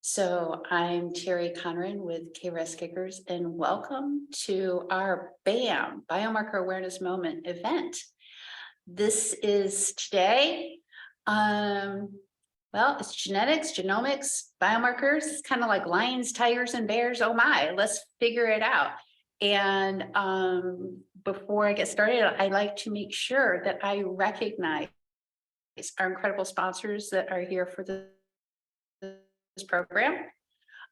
So I'm Terry Conran with KRAS Kickers, and welcome to our BAM, Biomarker Awareness Moment event. This is today, well, it's genetics, genomics, biomarkers. It's kind of like lions, tigers, and bears. Oh my, let's figure it out. And before I get started, I like to make sure that I recognize our incredible sponsors that are here for this program.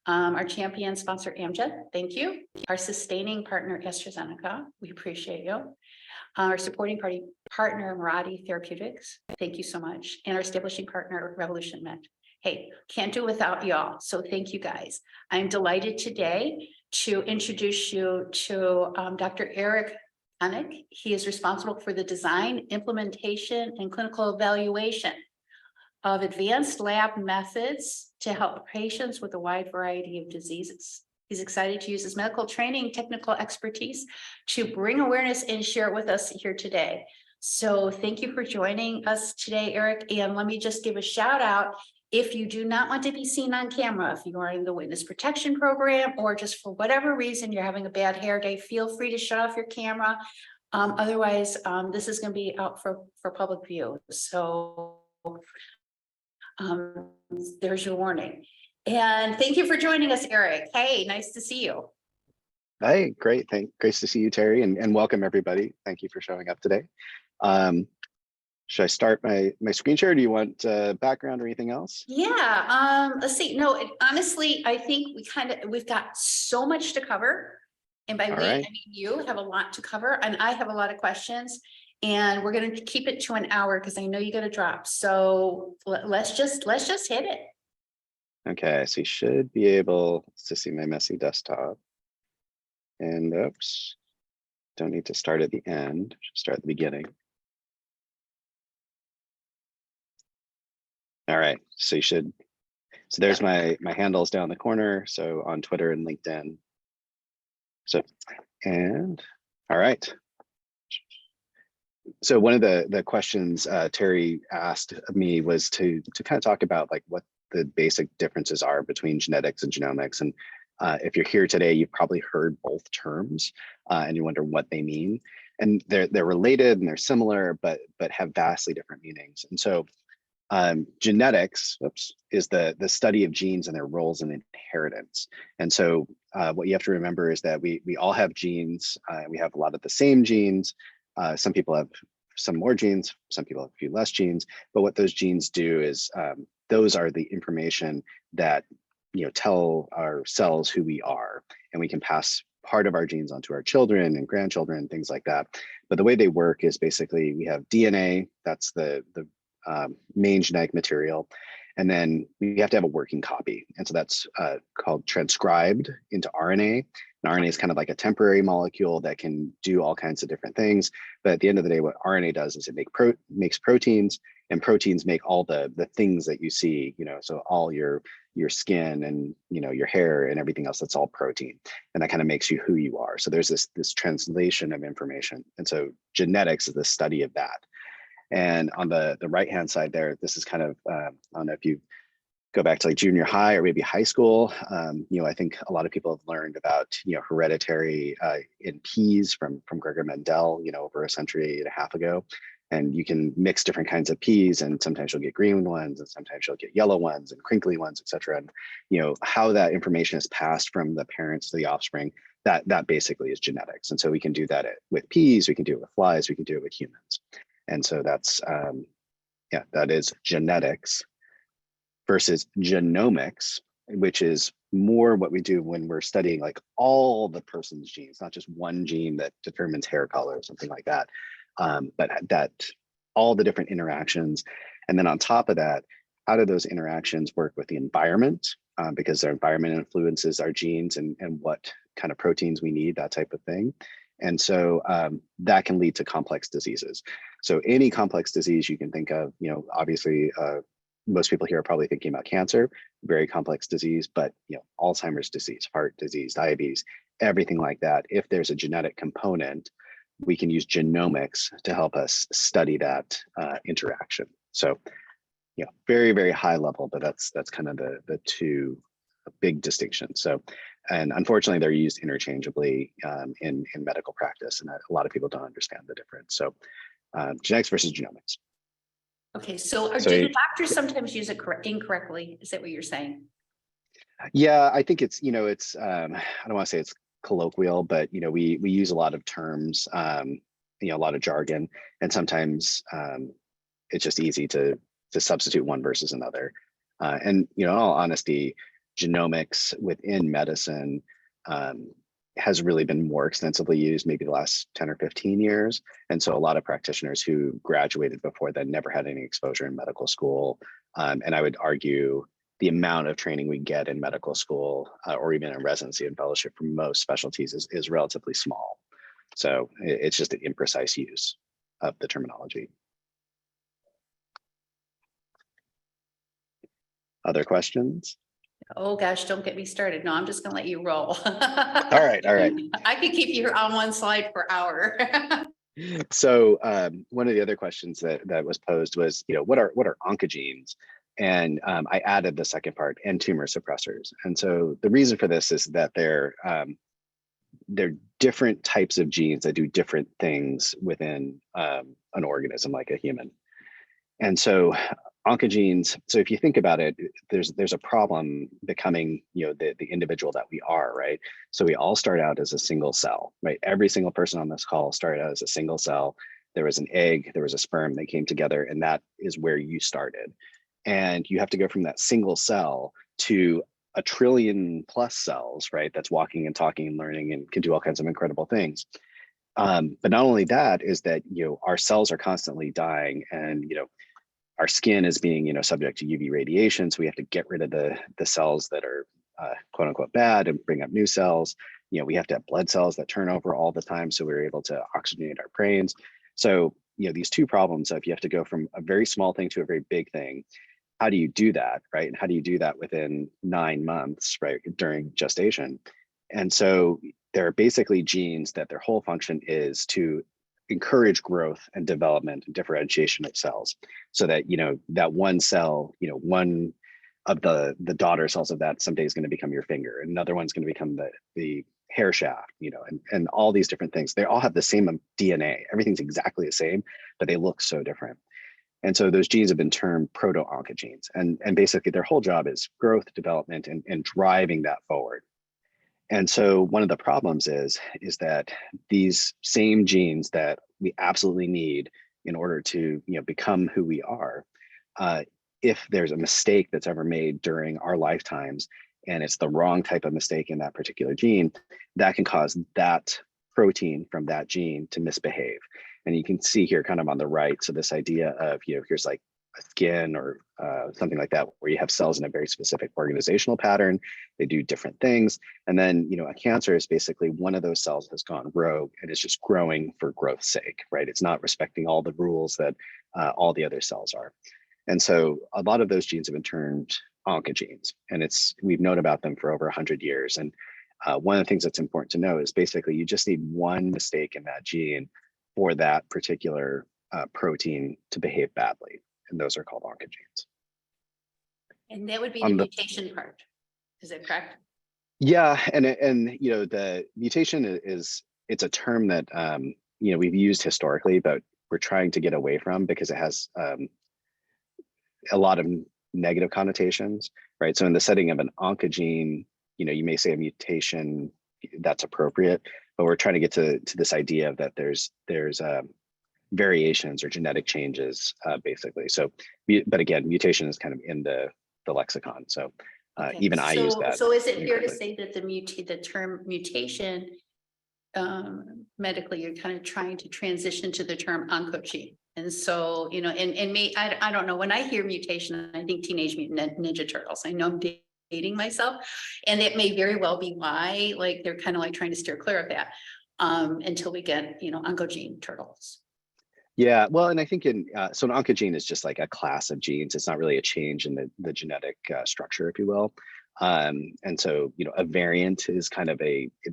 Our champion sponsor, Amgen, thank you. Our sustaining partner, AstraZeneca, we appreciate you. Our supporting partner, Mirati Therapeutics, thank you so much. And our establishing partner, Revolution Med. Hey, can't do without y'all, so thank you guys. I'm delighted today to introduce you to Dr. Eric Konnick. He is responsible for the design, implementation, and clinical evaluation of advanced lab methods to help patients with a wide variety of diseases. He's excited to use his medical training, technical expertise to bring awareness and share it with us here today. So thank you for joining us today, Eric. And let me just give a shout out. If you do not want to be seen on camera, if you are in the witness protection program, or just for whatever reason you're having a bad hair day, feel free to shut off your camera. Otherwise, this is going to be out for public view. So there's your warning. And thank you for joining us, Eric. Hey, nice to see you. Hey, great. Great to see you, Terry, and welcome everybody. Thank you for showing up today. Should I start my screen share? Do you want background or anything else? Yeah, let's see. No, honestly, I think we've got so much to cover. And by we, I mean you have a lot to cover, and I have a lot of questions. And we're going to keep it to an hour because I know you got to drop. So let's just hit it. Okay, so you should be able to see my messy desktop. And oops, don't need to start at the end, should start at the beginning. All right, so you should, so there's my handles down the corner. So on Twitter and LinkedIn. So, and all right. So one of the questions Terry asked me was to kind of talk about like what the basic differences are between genetics and genomics. And if you're here today, you've probably heard both terms and you wonder what they mean. And they're related and they're similar, but have vastly different meanings. And so genetics, is the study of genes and their roles in inheritance. And so what you have to remember is that we all have genes. We have a lot of the same genes. Some people have some more genes, some people have a few less genes, but what those genes do is those are the information that tell our cells who we are, and we can pass part of our genes onto our children and grandchildren, things like that. But the way they work is basically we have DNA, that's the main genetic material, and then we have to have a working copy. And so that's called transcribed into RNA. And RNA is kind of like a temporary molecule that can do all kinds of different things. But at the end of the day, what RNA does is it makes proteins, and proteins make all the things that you see, so all your skin and your hair and everything else, that's all protein. And that kind of makes you who you are. So there's this translation of information. And so genetics is the study of that. And on the right-hand side there, this is kind of, I don't know if you go back to like junior high or maybe high school, I think a lot of people have learned about, hereditary in peas from Gregor Mendel, over a century and a half ago. And you can mix different kinds of peas, and sometimes you'll get green ones, and sometimes you'll get yellow ones and crinkly ones, et cetera. And, how that information is passed from the parents to the offspring, that basically is genetics. And so we can do that with peas, we can do it with flies, we can do it with humans. And so that's, that is genetics versus genomics, which is more what we do when we're studying like all the person's genes, not just one gene that determines hair color or something like that, but that all the different interactions. And then on top of that, how do those interactions work with the environment? Because our environment influences our genes and what kind of proteins we need, that type of thing. And so that can lead to complex diseases. So any complex disease you can think of, obviously, most people here are probably thinking about cancer, very complex disease, but Alzheimer's disease, heart disease, diabetes, everything like that. If there's a genetic component, we can use genomics to help us study that interaction. So, very, very high level, but that's kind of the two a big distinction. So, and unfortunately, they're used interchangeably in medical practice, and a lot of people don't understand the difference. So, genetics versus genomics. Okay, so So, do the doctors sometimes use it incorrectly? Is that what you're saying? yeah, I think it's, it's, I don't want to say it's colloquial, but, we use a lot of terms, a lot of jargon, and sometimes it's just easy to substitute one versus another. And, in all honesty, genomics within medicine has really been more extensively used maybe the last 10 or 15 years. And so a lot of practitioners who graduated before then never had any exposure in medical school. And I would argue the amount of training we get in medical school or even in residency and fellowship for most specialties is relatively small. So it's just an imprecise use of the terminology. Other questions? Oh gosh, don't get me started. No, I'm just gonna let you roll. All right, all right. I could keep you on one slide for an hour. So one of the other questions that was posed was, what are oncogenes? And I added the second part, and tumor suppressors. And so the reason for this is that they're different types of genes that do different things within an organism like a human. And so oncogenes, so if you think about it, there's a problem becoming, the individual that we are, right? So we all start out as a single cell, right? Every single person on this call started out as a single cell. There was an egg, there was a sperm, they came together, and that is where you started. And you have to go from that single cell to a trillion plus cells, right? That's walking and talking and learning and can do all kinds of incredible things. But not only that is that, our cells are constantly dying, and, our skin is being, subject to UV radiation. So we have to get rid of the cells that are quote unquote bad and bring up new cells. We have to have blood cells that turn over all the time, so we're able to oxygenate our brains. So, these two problems of you have to go from a very small thing to a very big thing. How do you do that, right? And how do you do that within 9 months, right, during gestation? And so there are basically genes that their whole function is to encourage growth and development and differentiation of cells, so that that one cell, one of the daughter cells of that someday is going to become your finger, another one's going to become the hair shaft, and all these different things. They all have the same DNA. Everything's exactly the same, but they look so different. And so those genes have been termed proto-oncogenes, and basically their whole job is growth, development, and driving that forward. And so one of the problems is that these same genes that we absolutely need in order to become who we are, if there's a mistake that's ever made during our lifetimes, and it's the wrong type of mistake in that particular gene, that can cause that protein from that gene to misbehave. And you can see here kind of on the right, so this idea of, here's like a skin or something like that, where you have cells in a very specific organizational pattern, they do different things. And then, a cancer is basically one of those cells has gone rogue and is just growing for growth's sake, right? It's not respecting all the rules that all the other cells are. And so a lot of those genes have been termed oncogenes, and we've known about them for over 100 years. And one of the things that's important to know is basically you just need one mistake in that gene for that particular protein to behave badly. And those are called oncogenes. And that would be the mutation part. Is that correct? Yeah, and the mutation it's a term that we've used historically, but we're trying to get away from because it has a lot of negative connotations, right? So in the setting of an oncogene, you may say a mutation, that's appropriate, but we're trying to get to this idea of that there's variations or genetic changes, basically. So, but again, mutation is kind of in the lexicon. So Okay. even I use that. So is it fair to say that the term mutation, medically, you're kind of trying to transition to the term oncogene? And so, and me, I don't know, when I hear mutation, I think Teenage Mutant Ninja Turtles. I know I'm dating myself, and it may very well be why, like, they're kind of like trying to steer clear of that until we get, oncogene turtles. Yeah, well, and I think so an oncogene is just like a class of genes. It's not really a change in the genetic structure, if you will. And so, a variant is kind of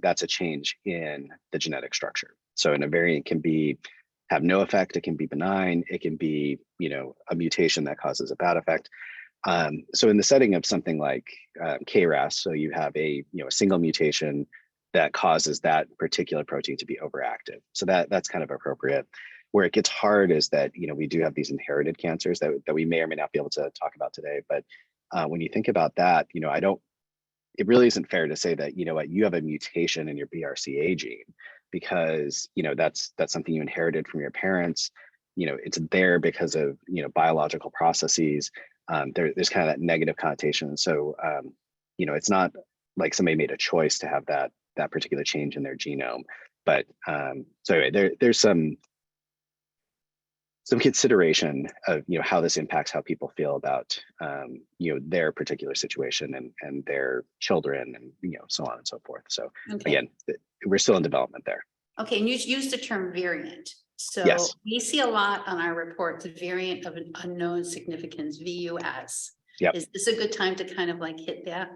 that's a change in the genetic structure. So a variant can have no effect. It can be benign. It can be, a mutation that causes a bad effect. So in the setting of something like KRAS, so you have a a single mutation that causes that particular protein to be overactive. So that's kind of appropriate. Where it gets hard is that we do have these inherited cancers that we may or may not be able to talk about today. But when you think about that, I don't. It really isn't fair to say that you have a mutation in your BRCA gene, because that's something you inherited from your parents. It's there because of biological processes. There's kind of that negative connotation. So it's not like somebody made a choice to have that particular change in their genome. But so anyway, there's some consideration of how this impacts how people feel about their particular situation and their children, and so on and so forth. So Okay. again, we're still in development there. Okay, and you use the term variant. So Yes. we see a lot on our report, the variant of an unknown significance, VUS. Yep. Is this a good time to kind of like hit that?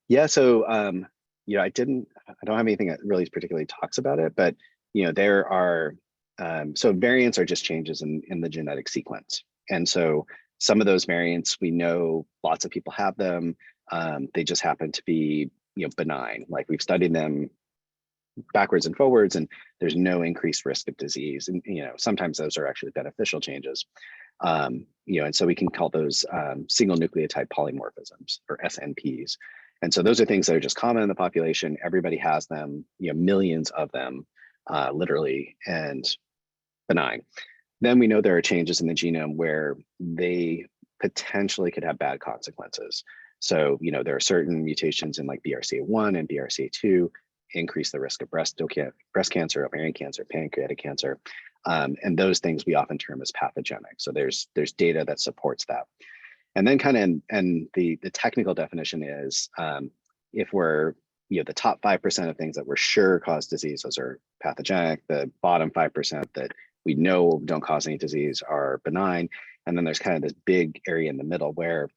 Yeah. So I don't have anything that really particularly talks about it, but there are so variants are just changes in the genetic sequence. And so some of those variants, we know lots of people have them. They just happen to be benign. Like we've studied them backwards and forwards, and there's no increased risk of disease. And sometimes those are actually beneficial changes. And so we can call those single nucleotide polymorphisms, or SNPs. And so those are things that are just common in the population. Everybody has them, millions of them, literally, and benign. Then we know there are changes in the genome where they potentially could have bad consequences. So, there are certain mutations in like BRCA1 and BRCA2 increase the risk of breast cancer, ovarian cancer, pancreatic cancer. And those things we often term as pathogenic. So there's data that supports that. And then and the technical definition is if we're the top 5% of things that we're sure cause disease, those are pathogenic. The bottom 5% that we know don't cause any disease are benign. And then there's kind of this big area in the middle where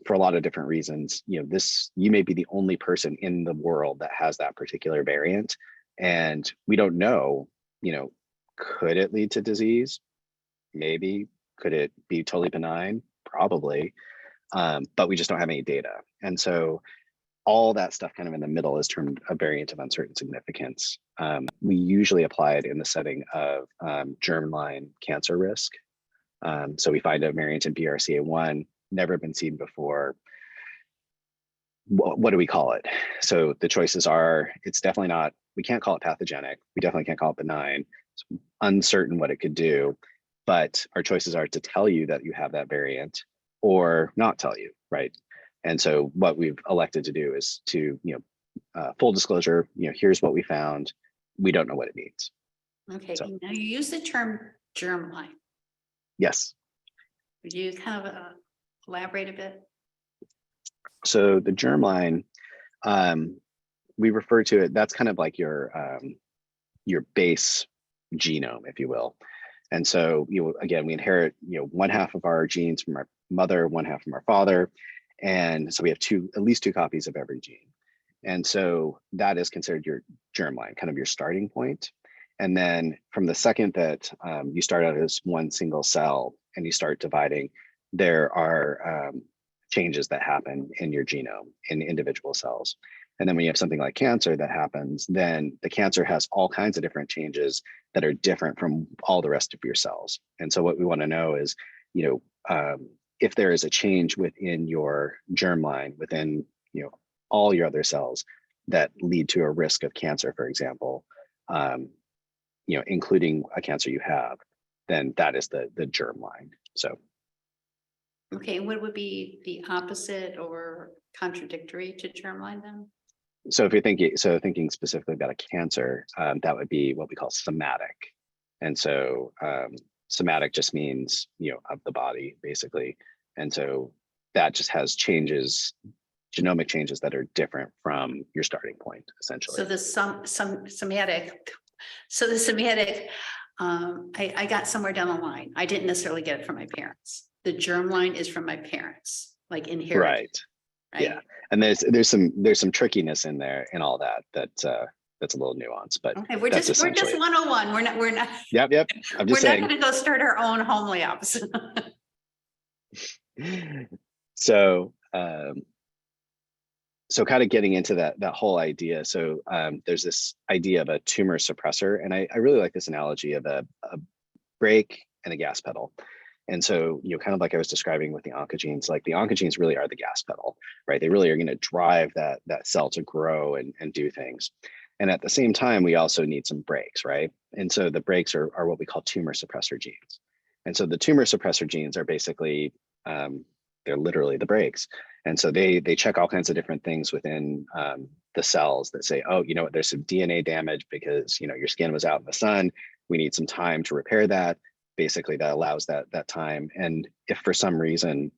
for a lot of different reasons, you may be the only person in the world that has that particular variant. And we don't know, could it lead to disease? Maybe. Could it be totally benign? Probably. But we just don't have any data. And so all that stuff kind of in the middle is termed a variant of uncertain significance. We usually apply it in the setting of germline cancer risk. So we find a variant in BRCA1, never been seen before. What do we call it? So the choices are, it's definitely not, we can't call it pathogenic. We definitely can't call it benign. It's uncertain what it could do, but our choices are to tell you that you have that variant or not tell you, right? And so what we've elected to do is to, full disclosure, here's what we found. We don't know what it means. Okay, So, now you use the term germline. Yes. Would you kind of elaborate a bit? So the germline, we refer to it, that's kind of like your base genome, if you will. And so, again, we inherit, one half of our genes from our mother, one half from our father. And so we have at least two copies of every gene. And so that is considered your germline, kind of your starting point. And then from the second that you start out as one single cell and you start dividing, there are changes that happen in your genome in individual cells. And then when you have something like cancer that happens, then the cancer has all kinds of different changes that are different from all the rest of your cells. And so what we want to know is, if there is a change within your germline, within all your other cells that lead to a risk of cancer, for example, including a cancer you have, then that is the germline. So. Okay, what would be the opposite or contradictory to germline then? So if you're thinking specifically about a cancer, that would be what we call somatic. And so somatic just means, of the body, basically. And so that just has changes, genomic changes that are different from your starting point, essentially. So the somatic, I got somewhere down the line. I didn't necessarily get it from my parents. The germline is from my parents, like inherited. Right. Yeah. And there's some trickiness in there and all that that's a little nuanced, but okay, we're just 101. We're not. Yep. I'm just saying. Not going to go start our own home labs. So, so kind of getting into that whole idea. So there's this idea of a tumor suppressor, and I really like this analogy of a brake and a gas pedal. And so, kind of like I was describing with the oncogenes, like the oncogenes really are the gas pedal, right? They really are going to drive that cell to grow and do things. And at the same time, we also need some brakes, right? And so the brakes are what we call tumor suppressor genes. And so the tumor suppressor genes are basically, they're literally the brakes. And so they check all kinds of different things within the cells that say, oh, you know what, there's some DNA damage because, your skin was out in the sun. We need some time to repair that. Basically, that allows that time. And if for some reason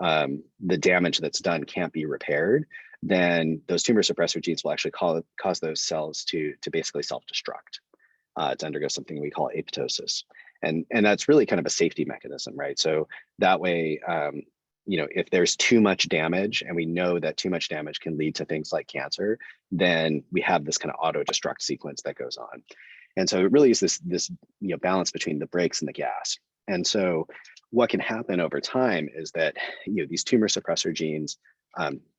the damage that's done can't be repaired, then those tumor suppressor genes will actually cause those cells to basically self-destruct, to undergo something we call apoptosis. And that's really kind of a safety mechanism, right? So that way, if there's too much damage, and we know that too much damage can lead to things like cancer, then we have this kind of auto-destruct sequence that goes on. And so it really is this balance between the brakes and the gas. And so what can happen over time is that these tumor suppressor genes,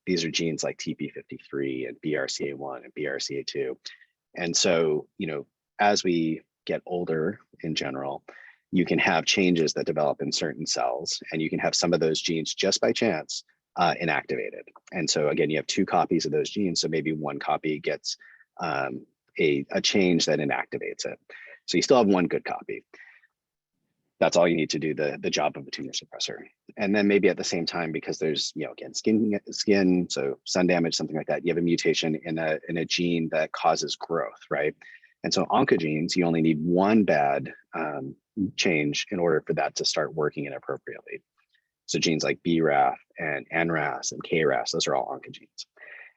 these are genes like TP53 and BRCA1 and BRCA2. And so, as we get older in general, you can have changes that develop in certain cells, and you can have some of those genes just by chance inactivated. And so again, you have two copies of those genes. So maybe one copy gets a change that inactivates it. So you still have one good copy. That's all you need to do the job of a tumor suppressor. And then maybe at the same time, because there's, again, skin, so sun damage, something like that, you have a mutation in a gene that causes growth, right? And so oncogenes, you only need one bad change in order for that to start working inappropriately. So genes like BRAF and NRAS and KRAS, those are all oncogenes.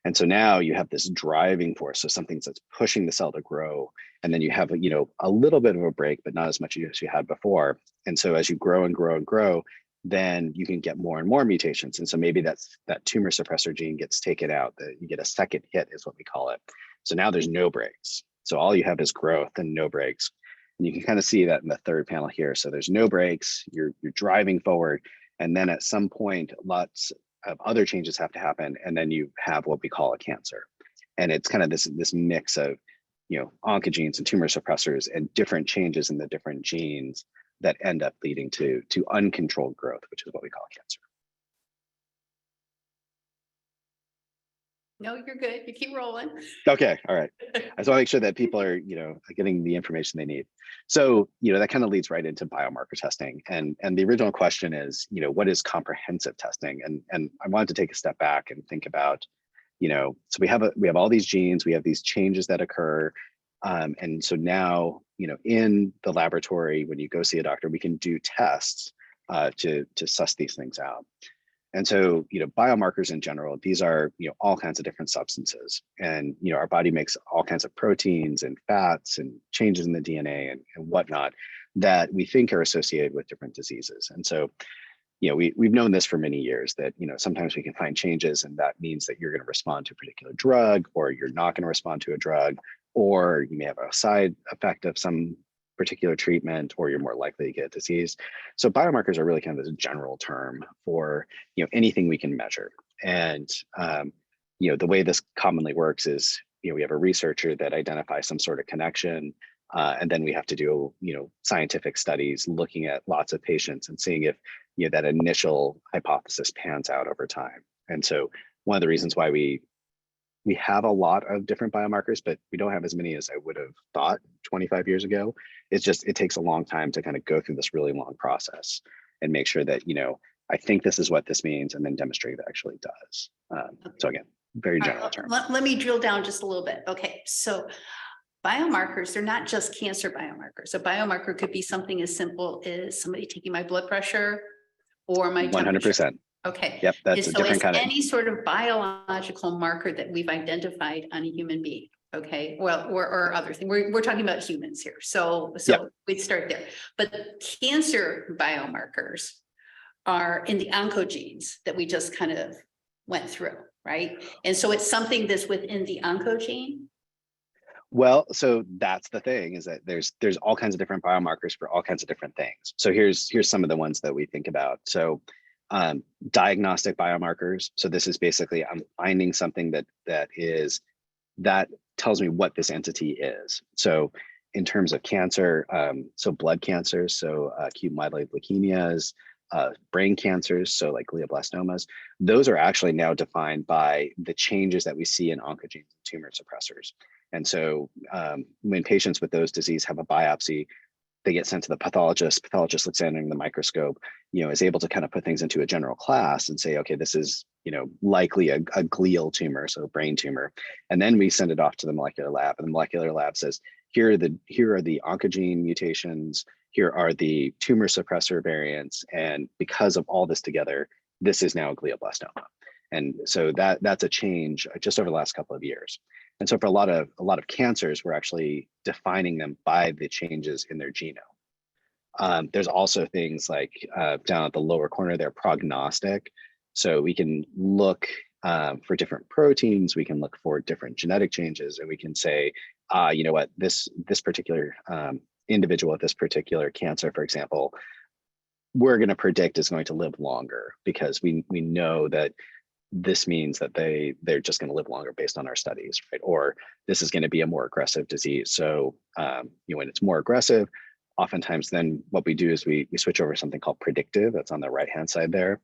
And so now you have this driving force, so something that's pushing the cell to grow. And then you have, a little bit of a break, but not as much as you had before. And so as you grow and grow and grow, then you can get more and more mutations. And so maybe that tumor suppressor gene gets taken out, that you get a second hit is what we call it. So now there's no breaks. So all you have is growth and no breaks. And you can kind of see that in the third panel here. So there's no breaks, you're driving forward. And then at some point, lots of other changes have to happen, and then you have what we call a cancer. And it's kind of this mix of oncogenes and tumor suppressors and different changes in the different genes that end up leading to uncontrolled growth, which is what we call cancer. No, you're good. You keep rolling. Okay, all right. I just want to make sure that people are getting the information they need. So that kind of leads right into biomarker testing. And the original question is, what is comprehensive testing? And I wanted to take a step back and think about, so we have all these genes, we have these changes that occur, and so now in the laboratory, when you go see a doctor, we can do tests to suss these things out. And so, biomarkers in general, these are, all kinds of different substances. And, our body makes all kinds of proteins and fats and changes in the DNA and whatnot that we think are associated with different diseases. And so, we've known this for many years that, sometimes we can find changes, and that means that you're going to respond to a particular drug, or you're not going to respond to a drug, or you may have a side effect of some particular treatment, or you're more likely to get disease. So biomarkers are really kind of this general term for anything we can measure. And the way this commonly works is we have a researcher that identifies some sort of connection, and then we have to do scientific studies looking at lots of patients and seeing if that initial hypothesis pans out over time. And so one of the reasons why we have a lot of different biomarkers, but we don't have as many as I would have thought 25 years ago. It's just, it takes a long time to kind of go through this really long process and make sure that, I think this is what this means, and then demonstrate it actually does. So again, very general term. Let me drill down just a little bit. Okay, so biomarkers, they're not just cancer biomarkers. A biomarker could be something as simple as somebody taking my blood pressure or my temperature. 100%. Okay. Yep, that's a different kind of any sort of biological marker that we've identified on a human being. Okay, well, or other thing. We're talking about humans here, so Yep. we'd start there. But cancer biomarkers are in the oncogenes that we just kind of went through, right? And so it's something that's within the oncogene. Well, so that's the thing, is that there's all kinds of different biomarkers for all kinds of different things. So here's some of the ones that we think about. So Diagnostic biomarkers. So this is basically, I'm finding something that tells me what this entity is. So in terms of cancer, so blood cancers, so acute myeloid leukemias, brain cancers, so like glioblastomas, those are actually now defined by the changes that we see in oncogenes and tumor suppressors. And so when patients with those disease have a biopsy, they get sent to the pathologist. Pathologist looks in the microscope, is able to kind of put things into a general class and say, okay, this is, likely a glial tumor, so a brain tumor. And then we send it off to the molecular lab, and the molecular lab says, here are the oncogene mutations, here are the tumor suppressor variants, and because of all this together, this is now a glioblastoma. And so that's a change just over the last couple of years. And so for a lot of cancers, we're actually defining them by the changes in their genome. There's also things like down at the lower corner there, prognostic. So we can look for different proteins, we can look for different genetic changes, and we can say, you know what, this particular individual with this particular cancer, for example, we're going to predict is going to live longer because we know that this means that they're just going to live longer based on our studies, right? Or this is going to be a more aggressive disease. So when it's more aggressive, oftentimes then what we do is we switch over to something called predictive. That's on the right-hand side there.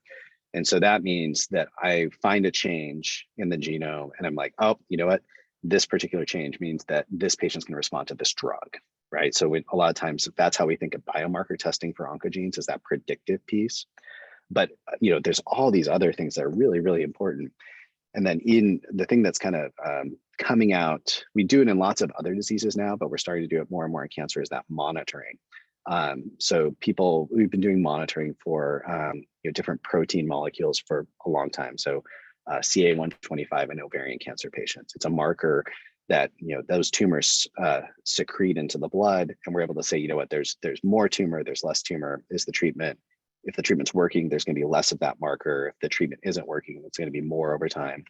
And so that means that I find a change in the genome and I'm like, oh, you know what? This particular change means that this patient's going to respond to this drug, right? So a lot of times that's how we think of biomarker testing for oncogenes, is that predictive piece. But there's all these other things that are really, really important. And then in the thing that's kind of coming out, we do it in lots of other diseases now, but we're starting to do it more and more in cancer, is that monitoring. So we've been doing monitoring for different protein molecules for a long time. So CA-125 in ovarian cancer patients, it's a marker that those tumors secrete into the blood, and we're able to say, there's more tumor, there's less tumor. Is the treatment? If the treatment's working, there's going to be less of that marker. If the treatment isn't working, it's going to be more over time.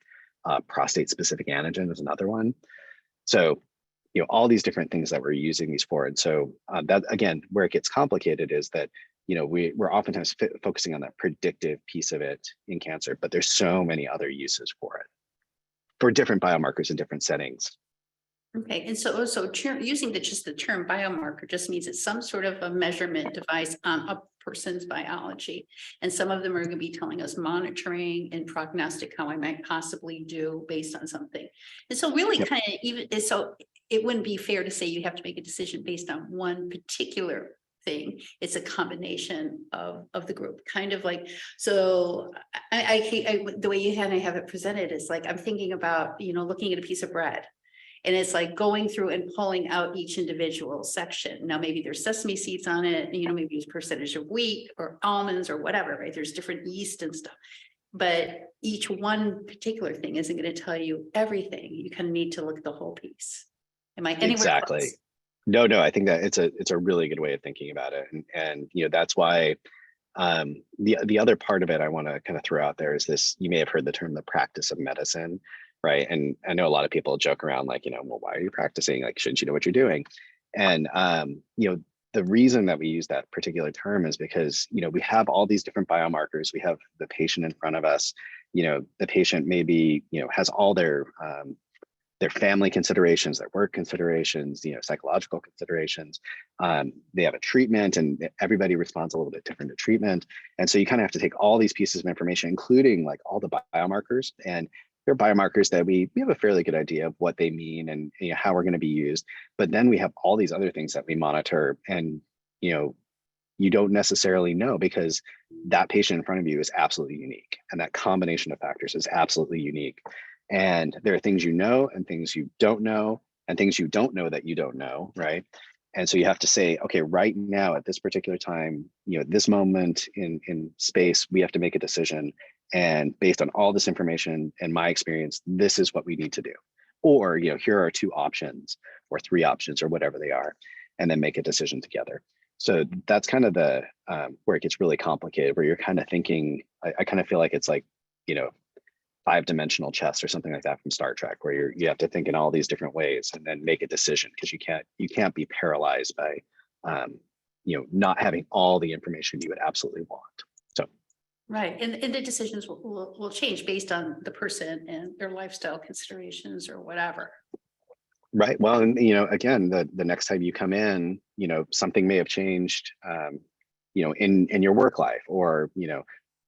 Prostate-specific antigen is another one. So, all these different things that we're using these for. And so that, again, where it gets complicated is that, we're oftentimes focusing on that predictive piece of it in cancer, but there's so many other uses for it, for different biomarkers in different settings. Okay, and so using just the term biomarker just means it's some sort of a measurement device on a person's biology. And some of them are going to be telling us monitoring and prognostic, how I might possibly do based on something. And so really kind of so it wouldn't be fair to say you have to make a decision based on one particular thing. It's a combination of the group, kind of like, so the way you have it presented is like, I'm thinking about, looking at a piece of bread. And it's like going through and pulling out each individual section. Now, maybe there's sesame seeds on it, maybe there's percentage of wheat or almonds or whatever, right? There's different yeast and stuff. But each one particular thing isn't going to tell you everything. You kind of need to look at the whole piece. Am I anywhere Exactly. close? No, I think that it's a really good way of thinking about it. And that's why the other part of it I want to kind of throw out there is this. You may have heard the term the practice of medicine. Right. And I know a lot of people joke around like, well, why are you practicing? Like, shouldn't you know what you're doing? And, the reason that we use that particular term is because, we have all these different biomarkers. We have the patient in front of us. The patient maybe, has all their family considerations, their work considerations, psychological considerations. They have a treatment and everybody responds a little bit different to treatment. And so you kind of have to take all these pieces of information, including like all the biomarkers, and they're biomarkers that we have a fairly good idea of what they mean and how we're going to be used. But then we have all these other things that we monitor, and you don't necessarily know because that patient in front of you is absolutely unique, and that combination of factors is absolutely unique. And there are things and things you don't know, and things you don't know that you don't know, right? And so you have to say, okay, right now at this particular time, this moment in space, we have to make a decision. And based on all this information and my experience, this is what we need to do. Or, here are 2 options or 3 options or whatever they are, and then make a decision together. So that's kind of the where it gets really complicated, where you're kind of thinking, I kind of feel like it's like, 5-dimensional chess or something like that from Star Trek, where you have to think in all these different ways and then make a decision, because you can't be paralyzed by not having all the information you would absolutely want. So Right. And the decisions will change based on the person and their lifestyle considerations or whatever. Right. Well, and again, the next time you come in, something may have changed, in your work life, or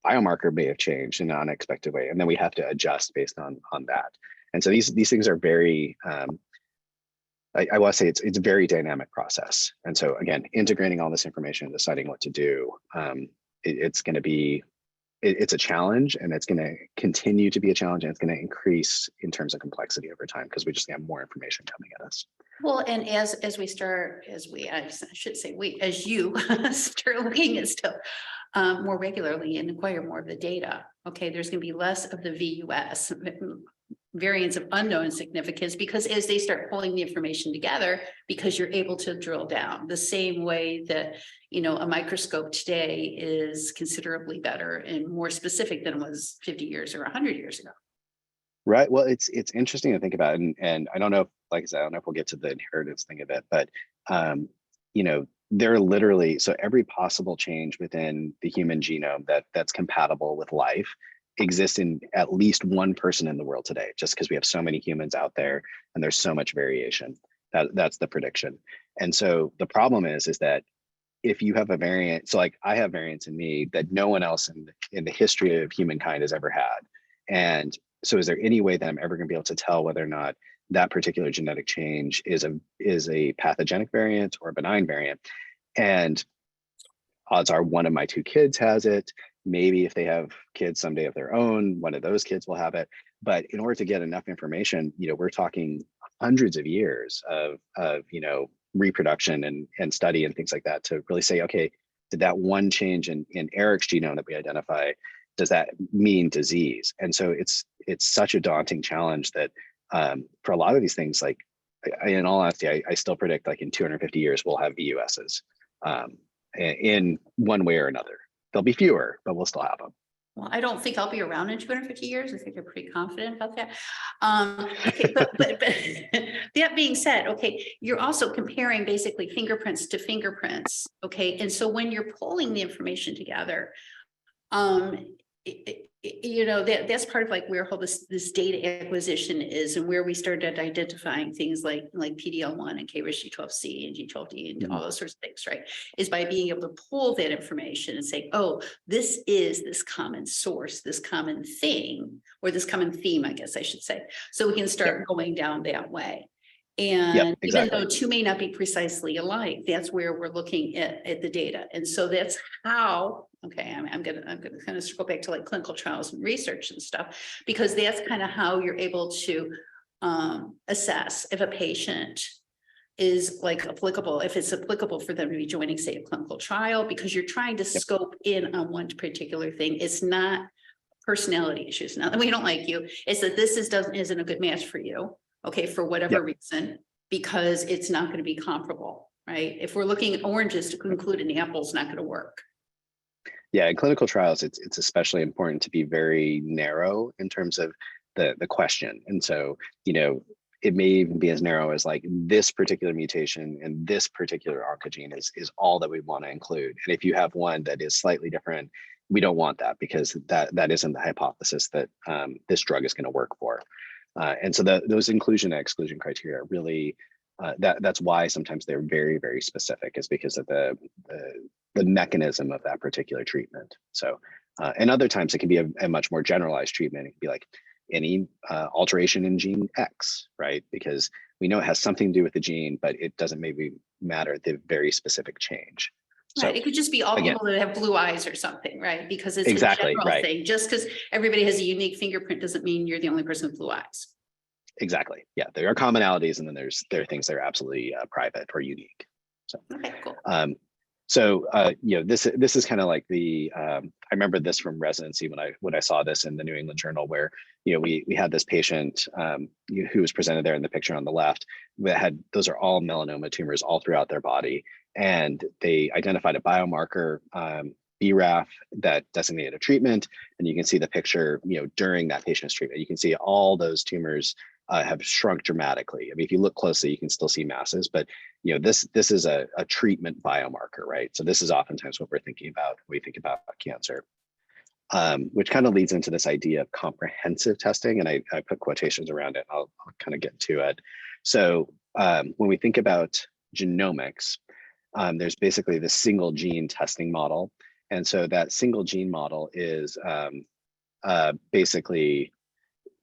biomarker may have changed in an unexpected way, and then we have to adjust based on that. And so these things are very, I want to say it's a very dynamic process. And so again, integrating all this information and deciding what to do, it's going to be it's a challenge, and it's going to continue to be a challenge, and it's going to increase in terms of complexity over time because we just have more information coming at us. Well, and as I should say as you start looking at stuff more regularly and acquire more of the data, okay, there's going to be less of the VUS, variants of unknown significance, because as they start pulling the information together, because you're able to drill down the same way that, a microscope today is considerably better and more specific than it was 50 years or 100 years ago. Right. Well, it's interesting to think about, and I don't know if, like I said, I don't know if we'll get to the inheritance thing of it, but there are literally, so every possible change within the human genome that's compatible with life exists in at least one person in the world today, just because we have so many humans out there and there's so much variation. That's the prediction. And so the problem is that if you have a variant, so like I have variants in me that no one else in the history of humankind has ever had. And so is there any way that I'm ever going to be able to tell whether or not that particular genetic change is a pathogenic variant or a benign variant? And odds are one of my two kids has it. Maybe if they have kids someday of their own, one of those kids will have it. But in order to get enough information, we're talking hundreds of years of reproduction and study and things like that to really say, okay, did that one change in Eric's genome that we identify, does that mean disease? And so it's such a daunting challenge that for a lot of these things, like in all honesty, I still predict like in 250 years, we'll have VUSs in one way or another. There'll be fewer, but we'll still have them. Well, I don't think I'll be around in 250 years. I think I'm pretty confident about that. Okay, but that being said, okay, you're also comparing basically fingerprints to fingerprints. Okay, and so when you're pulling the information together, that's part of like where all this data acquisition is, and where we started identifying things like PD-L1 and KRAS G12C and G12D and all those sorts of things, right? Is by being able to pull that information and say, oh, this is this common source, this common thing, or this common theme, I guess I should say. So we can start going down that way. And exactly. even though two may not be precisely alike, that's where we're looking at the data. And so that's how, okay, I'm gonna kind of circle back to like clinical trials and research and stuff, because that's kind of how you're able to assess if a patient is like applicable, if it's applicable for them to be joining, say, a clinical trial, because you're trying to scope in on one particular thing. It's not personality issues. Not that we don't like you, it's that this isn't a good match for you. Okay, for whatever reason, because it's not going to be comparable, right? If we're looking at oranges to conclude an apple, it's not going to work. Yeah, in clinical trials, it's especially important to be very narrow in terms of the question. And so, it may even be as narrow as like this particular mutation and this particular oncogene is all that we want to include. And if you have one that is slightly different, we don't want that, because that isn't the hypothesis that this drug is going to work for. And so those inclusion and exclusion criteria really, that's why sometimes they're very, very specific, is because of the mechanism of that particular treatment. So, and other times it can be a much more generalized treatment. It can be like any alteration in gene X, right? Because we know it has something to do with the gene, but it doesn't maybe matter the very specific change. Right. So, It could just be all again, people that have blue eyes or something, right? Because it's exactly, a general right. thing. Just because everybody has a unique fingerprint doesn't mean you're the only person with blue eyes. Exactly. Yeah, there are commonalities, and then there are things that are absolutely private or unique. So, okay, cool. This is kind of like I remember this from residency when I saw this in the New England Journal, where we had this patient who was presented there in the picture on the left that those are all melanoma tumors all throughout their body, and they identified a biomarker, BRAF, that designated a treatment, and you can see the picture during that patient's treatment. You can see all those tumors have shrunk dramatically. I mean, if you look closely, you can still see masses, but this is a treatment biomarker, right? So this is oftentimes what we're thinking about when we think about cancer. which kind of leads into this idea of comprehensive testing. And I put quotations around it. I'll kind of get to it. So when we think about genomics, there's basically the single gene testing model. And so that single gene model is basically,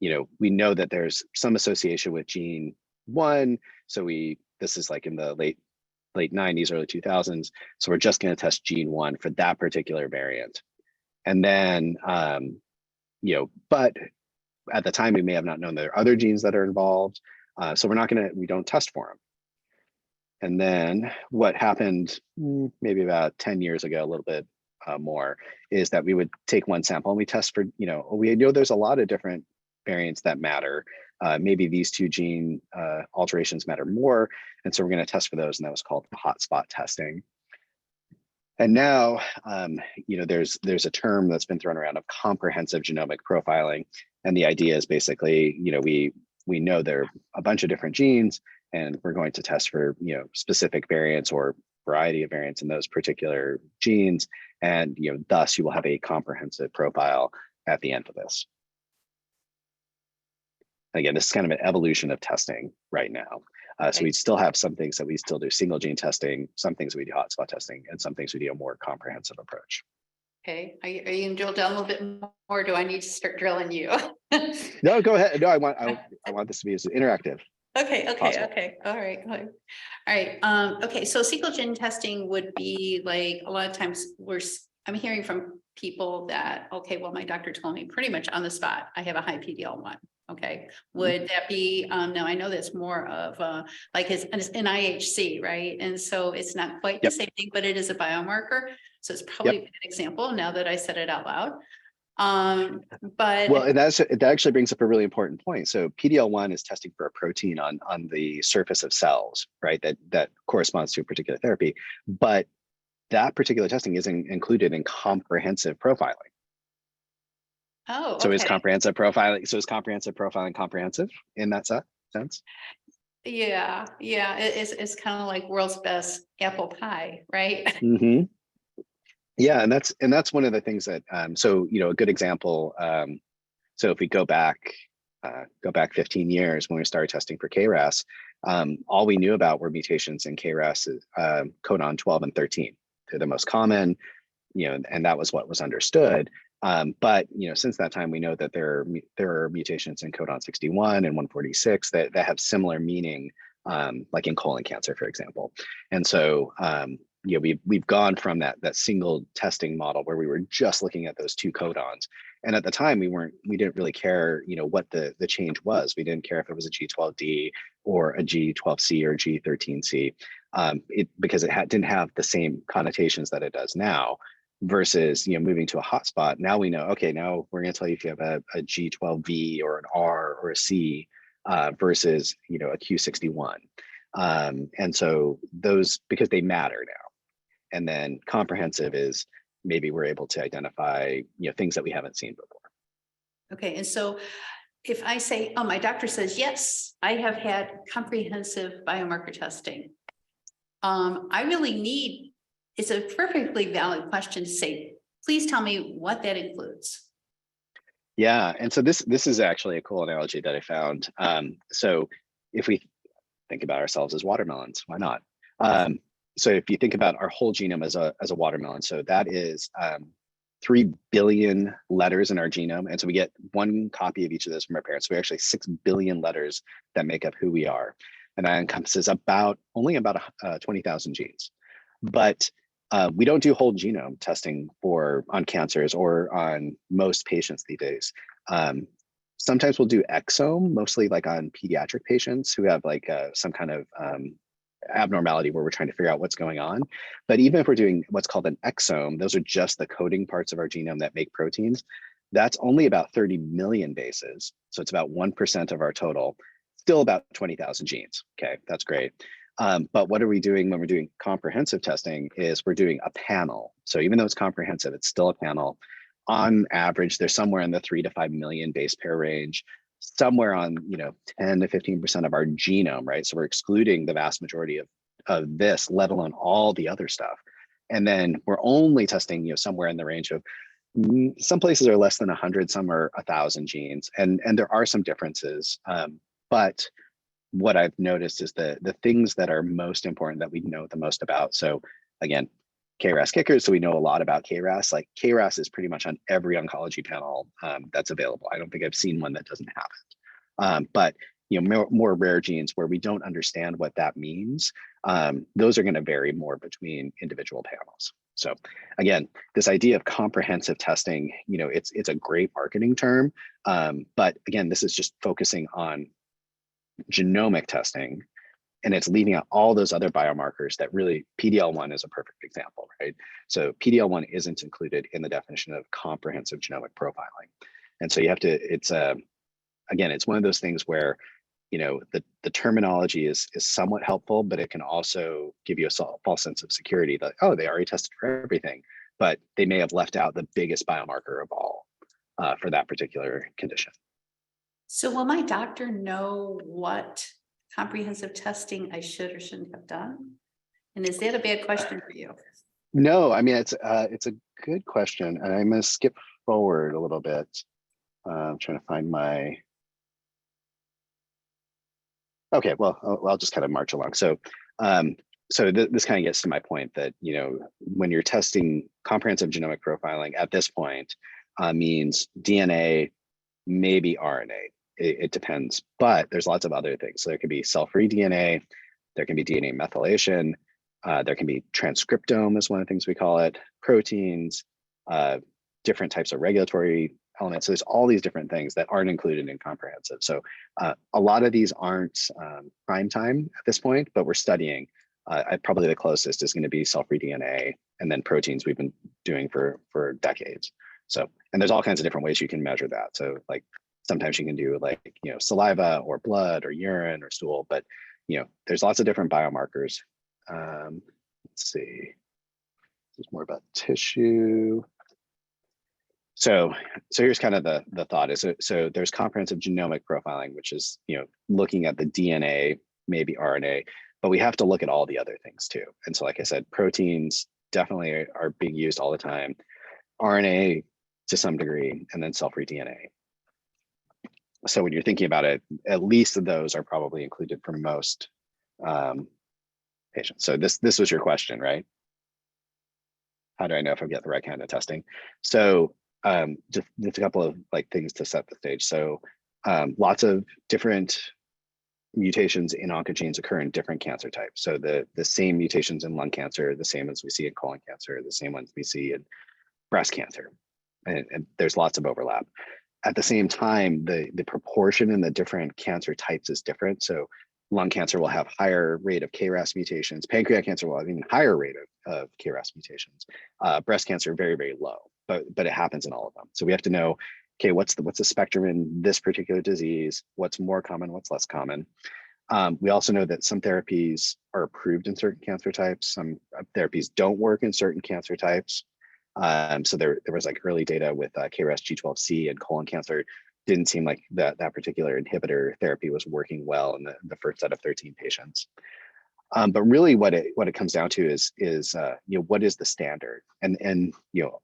we know that there's some association with gene 1. So this is like in the late 90s, early 2000s. So we're just going to test gene 1 for that particular variant. And then, but at the time we may have not known there are other genes that are involved. So we don't test for them. And then what happened maybe about 10 years ago, a little bit more, is that we would take one sample and we test for, we know there's a lot of different variants that matter. Maybe these 2 gene alterations matter more. And so we're going to test for those. And that was called hotspot testing. And now, there's a term that's been thrown around of comprehensive genomic profiling. And the idea is basically, we know there are a bunch of different genes, and we're going to test for, specific variants or variety of variants in those particular genes. And, thus you will have a comprehensive profile at the end of this. Again, this is kind of an evolution of testing right now. So we still have some things that we still do single gene testing, some things we do hotspot testing, and some things we do a more comprehensive approach. Okay, are you going to drill down a little bit more, or do I need to start drilling you? No, go ahead. No, I want this to be as interactive. Okay. Possible. Okay. All right. Okay. So single gene testing would be like, a lot of times I'm hearing from people that, okay, well, my doctor told me pretty much on the spot, I have a high PD-L1. Okay. Would that be, now I know that's more of like it's an IHC, right? And so it's not quite the same thing, but it is a biomarker. So it's probably an example now that I said it out loud. But well, and that actually brings up a really important point. So PD-L1 is testing for a protein on the surface of cells, right? That corresponds to a particular therapy, but that particular testing isn't included in comprehensive profiling. Oh, okay. So is comprehensive profiling comprehensive in that sense? Yeah. It's kind of like world's best apple pie, right? Mm-hmm. Yeah, and that's one of the things that so a good example. So if we go back 15 years when we started testing for KRAS, all we knew about were mutations in KRAS codon 12 and 13. They're the most common, and that was what was understood. But since that time, we know that there are mutations in codon 61 and 146 that have similar meaning, like in colon cancer, for example. And so we've gone from that single testing model where we were just looking at those 2 codons. And at the time, we didn't really care, what the change was. We didn't care if it was a G12D or a G12C or G13C, because it didn't have the same connotations that it does now. Versus moving to a hotspot. Now we know, okay, now we're going to tell you if you have a G12V or an R or a C versus a Q61. And so those, because they matter now. And then comprehensive is maybe we're able to identify things that we haven't seen before. Okay, and so if I say, oh, my doctor says, yes, I have had comprehensive biomarker testing. I really need, it's a perfectly valid question to say, please tell me what that includes. Yeah, and so this is actually a cool analogy that I found. So if we think about ourselves as watermelons, why not? So if you think about our whole genome as a watermelon, so that is 3 billion letters in our genome. And so we get one copy of each of those from our parents. So we actually 6 billion letters that make up who we are. And that encompasses only about 20,000 genes. But we don't do whole genome testing on cancers or on most patients these days. Sometimes we'll do exome, mostly like on pediatric patients who have like some kind of abnormality where we're trying to figure out what's going on. But even if we're doing what's called an exome, those are just the coding parts of our genome that make proteins. That's only about 30 million bases. So it's about 1% of our total, still about 20,000 genes. Okay, that's great. But what are we doing when we're doing comprehensive testing is we're doing a panel. So even though it's comprehensive, it's still a panel. On average, they're somewhere in the 3 to 5 million base pair range, somewhere on 10 to 15% of our genome, right? So we're excluding the vast majority of this, let alone all the other stuff. And then we're only testing somewhere in the range of Some places are less than 100, some are 1,000 genes, and there are some differences. But what I've noticed is the things that are most important that we know the most about. So again, KRAS kickers. So we know a lot about KRAS. Like KRAS is pretty much on every oncology panel that's available. I don't think I've seen one that doesn't have it. But more rare genes where we don't understand what that means, those are going to vary more between individual panels. So again, this idea of comprehensive testing, it's a great marketing term. But again, this is just focusing on genomic testing, and it's leaving out all those other biomarkers that really, PDL1 is a perfect example, right? So PDL1 isn't included in the definition of comprehensive genomic profiling. And so you have to, again, it's one of those things where, the terminology is somewhat helpful, but it can also give you a false sense of security that, oh, they already tested for everything, but they may have left out the biggest biomarker of all for that particular condition. So will my doctor know what comprehensive testing I should or shouldn't have done? And is that a bad question for you? No, I mean, it's a good question. And I'm going to skip forward a little bit. I'm trying to find my, okay, well, I'll just kind of march along. So, this kind of gets to my point that, when you're testing comprehensive genomic profiling at this point, means DNA, maybe RNA. It depends, but there's lots of other things. So there could be cell-free DNA, there can be DNA methylation, there can be transcriptome is one of the things we call it, proteins, different types of regulatory elements. So there's all these different things that aren't included in comprehensive. So a lot of these aren't prime time at this point, but we're studying. Probably the closest is going to be cell-free DNA, and then proteins we've been doing for decades. So, and there's all kinds of different ways you can measure that. So like sometimes you can do like, saliva or blood or urine or stool, but, there's lots of different biomarkers. Let's see, this is more about tissue. So here's kind of the thought is, so there's comprehensive genomic profiling, which is, looking at the DNA, maybe RNA, but we have to look at all the other things too. And so, like I said, proteins definitely are being used all the time, RNA to some degree, and then cell-free DNA. So when you're thinking about it, at least those are probably included for most patients. So this was your question, right? How do I know if I've got the right kind of testing? So just a couple of things to set the stage. So lots of different mutations in oncogenes occur in different cancer types. So the same mutations in lung cancer, the same as we see in colon cancer, the same ones we see in breast cancer, and there's lots of overlap. At the same time, the proportion in the different cancer types is different. So lung cancer will have higher rate of KRAS mutations. Pancreatic cancer will have even higher rate of KRAS mutations. Breast cancer, very, very low, but it happens in all of them. So we have to know, okay, what's the spectrum in this particular disease? What's more common, what's less common? We also know that some therapies are approved in certain cancer types. Some therapies don't work in certain cancer types. So there was early data with KRAS G12C and colon cancer. Didn't seem like that particular inhibitor therapy was working well in the first set of 13 patients. But really what it comes down to is what is the standard? And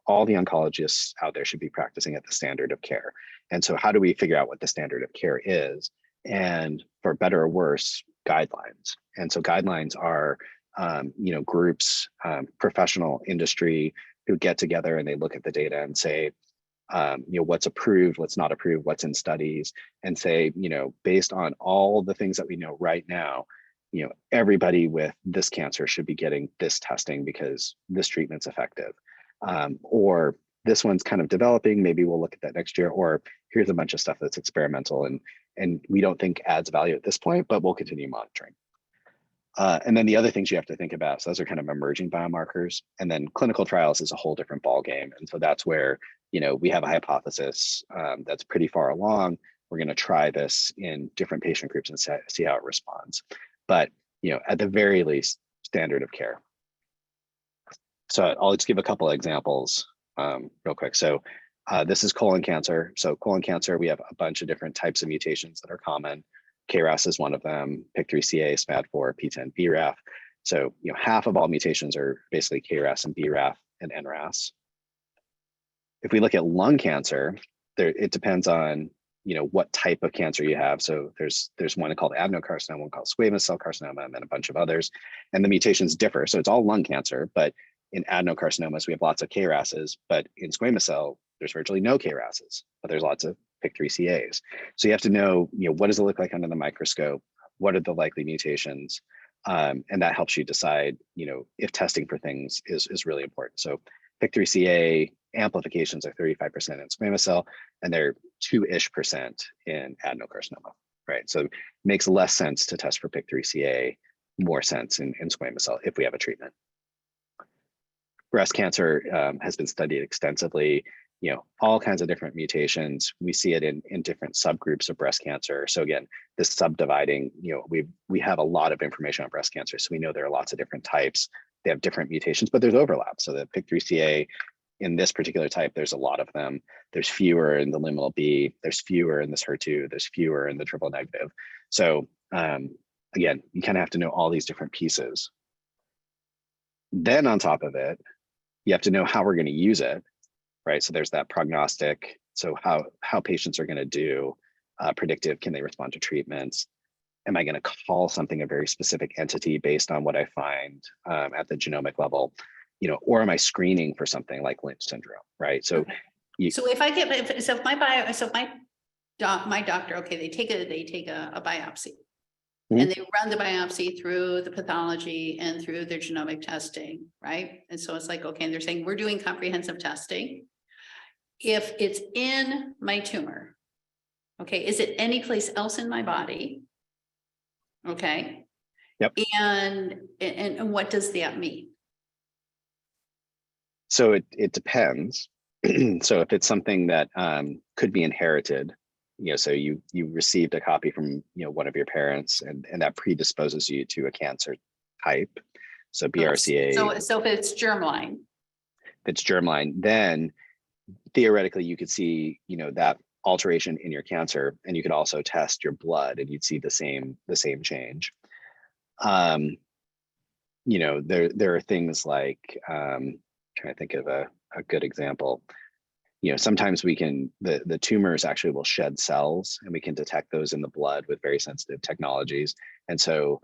all the oncologists out there should be practicing at the standard of care. And so how do we figure out what the standard of care is? And for better or worse, guidelines. And so guidelines are groups, professional industry, who get together and they look at the data and say, what's approved, what's not approved, what's in studies, and say, based on all the things that we know right now, everybody with this cancer should be getting this testing because this treatment's effective. Or this one's kind of developing, maybe we'll look at that next year, or here's a bunch of stuff that's experimental and we don't think adds value at this point, but we'll continue monitoring. And then the other things you have to think about, so those are kind of emerging biomarkers, and then clinical trials is a whole different ballgame. And so that's where, we have a hypothesis that's pretty far along. We're going to try this in different patient groups and see how it responds. But, at the very least, standard of care. So I'll just give a couple of examples real quick. So this is colon cancer. So colon cancer, we have a bunch of different types of mutations that are common. KRAS is one of them, PIK3CA, SMAD4, PTEN, BRAF. So, half of all mutations are basically KRAS and BRAF and NRAS. If we look at lung cancer, it depends on, what type of cancer you have. So there's one called adenocarcinoma, one called squamous cell carcinoma, and then a bunch of others. And the mutations differ. So it's all lung cancer, but in adenocarcinomas, we have lots of KRASs, but in squamous cell, there's virtually no KRASs, but there's lots of PIK3CAs. So you have to know, what does it look like under the microscope? What are the likely mutations? And that helps you decide, if testing for things is really important. So PIK3CA amplifications are 35% in squamous cell, and they're 2-ish% in adenocarcinoma, right? So it makes less sense to test for PIK3CA, more sense in squamous cell if we have a treatment. Breast cancer has been studied extensively, all kinds of different mutations. We see it in different subgroups of breast cancer. So again, this subdividing, we have a lot of information on breast cancer. So we know there are lots of different types. They have different mutations, but there's overlap. So the PIK3CA in this particular type, there's a lot of them. There's fewer in the liminal B, there's fewer in this HER2, there's fewer in the triple negative. So again, you kind of have to know all these different pieces. Then on top of it, you have to know how we're going to use it, right? So there's that prognostic. So how patients are going to do, predictive, can they respond to treatments? Am I going to call something a very specific entity based on what I find at the genomic level, or am I screening for something like Lynch syndrome, right? So, so if my doctor, okay, they take a biopsy, and they run the biopsy through the pathology and through their genomic testing, right? And so it's like, okay, and they're saying we're doing comprehensive testing. If it's in my tumor, okay, is it any place else in my body? Okay. Yep. And what does that mean? So it depends. So if it's something that could be inherited, so you received a copy from one of your parents, and that predisposes you to a cancer type. So BRCA. So if it's germline. If it's germline, then theoretically you could see that alteration in your cancer, and you could also test your blood, and you'd see the same change. There are things like trying to think of a good example. Sometimes the tumors actually will shed cells, and we can detect those in the blood with very sensitive technologies. And so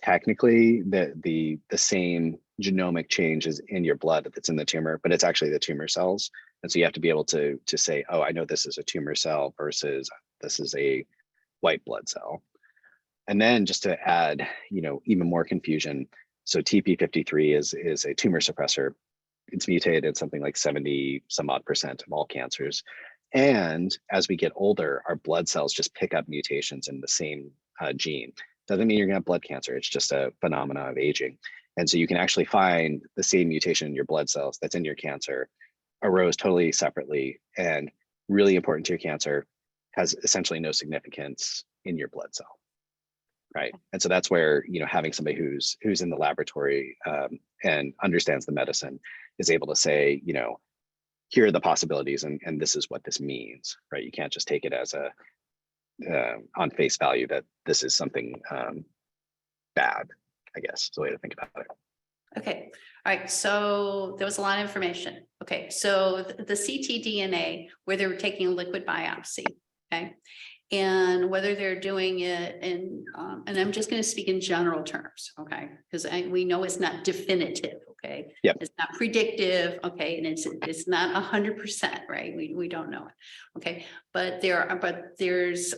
technically the same genomic change is in your blood that's in the tumor, but it's actually the tumor cells. And so you have to be able to say, oh, I know this is a tumor cell versus this is a white blood cell. And then just to add, even more confusion. So TP53 is a tumor suppressor. It's mutated in something like 70 some odd % of all cancers. And as we get older, our blood cells just pick up mutations in the same gene. Doesn't mean you're gonna have blood cancer. It's just a phenomena of aging. And so you can actually find the same mutation in your blood cells that's in your cancer arose totally separately and really important to your cancer, has essentially no significance in your blood cell. Right. And so that's where, having somebody who's in the laboratory and understands the medicine is able to say, here are the possibilities, and this is what this means, right? You can't just take it as on face value that this is something bad, I guess is the way to think about it. Okay. All right. So there was a lot of information. Okay. So the ctDNA, where they were taking a liquid biopsy. Okay. And whether they're doing it in, and I'm just going to speak in general terms, okay? Because we know it's not definitive, okay? Yep. It's not predictive, okay? And it's not 100%, right? We don't know it, okay? But there's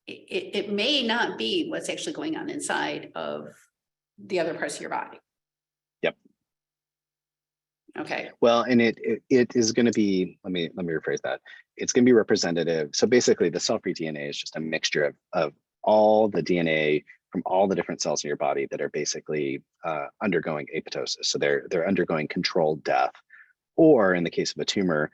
it may not be what's actually going on inside of the other parts of your body. Yep. Okay. Well, and it is going to be, let me rephrase that. It's going to be representative. So basically the cell-free DNA is just a mixture of all the DNA from all the different cells in your body that are basically undergoing apoptosis. So they're undergoing controlled death, or in the case of a tumor,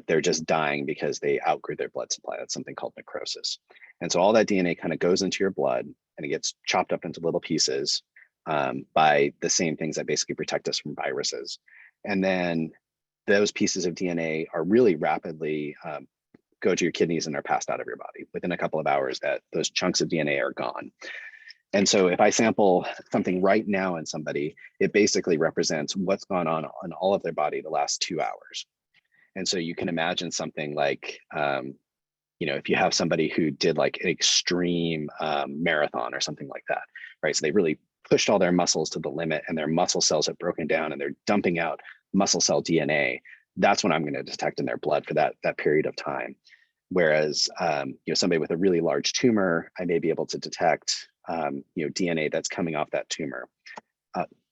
they're just dying because they outgrew their blood supply. That's something called necrosis. And so all that DNA kind of goes into your blood, and it gets chopped up into little pieces by the same things that basically protect us from viruses. And then those pieces of DNA are really rapidly go to your kidneys and are passed out of your body. Within a couple of hours, that those chunks of DNA are gone. And so if I sample something right now in somebody, it basically represents what's gone on all of their body the last 2 hours. And so you can imagine something like, if you have somebody who did like an extreme marathon or something like that, right? So they really pushed all their muscles to the limit and their muscle cells have broken down and they're dumping out muscle cell DNA. That's what I'm going to detect in their blood for that period of time. Whereas, somebody with a really large tumor, I may be able to detect, DNA that's coming off that tumor.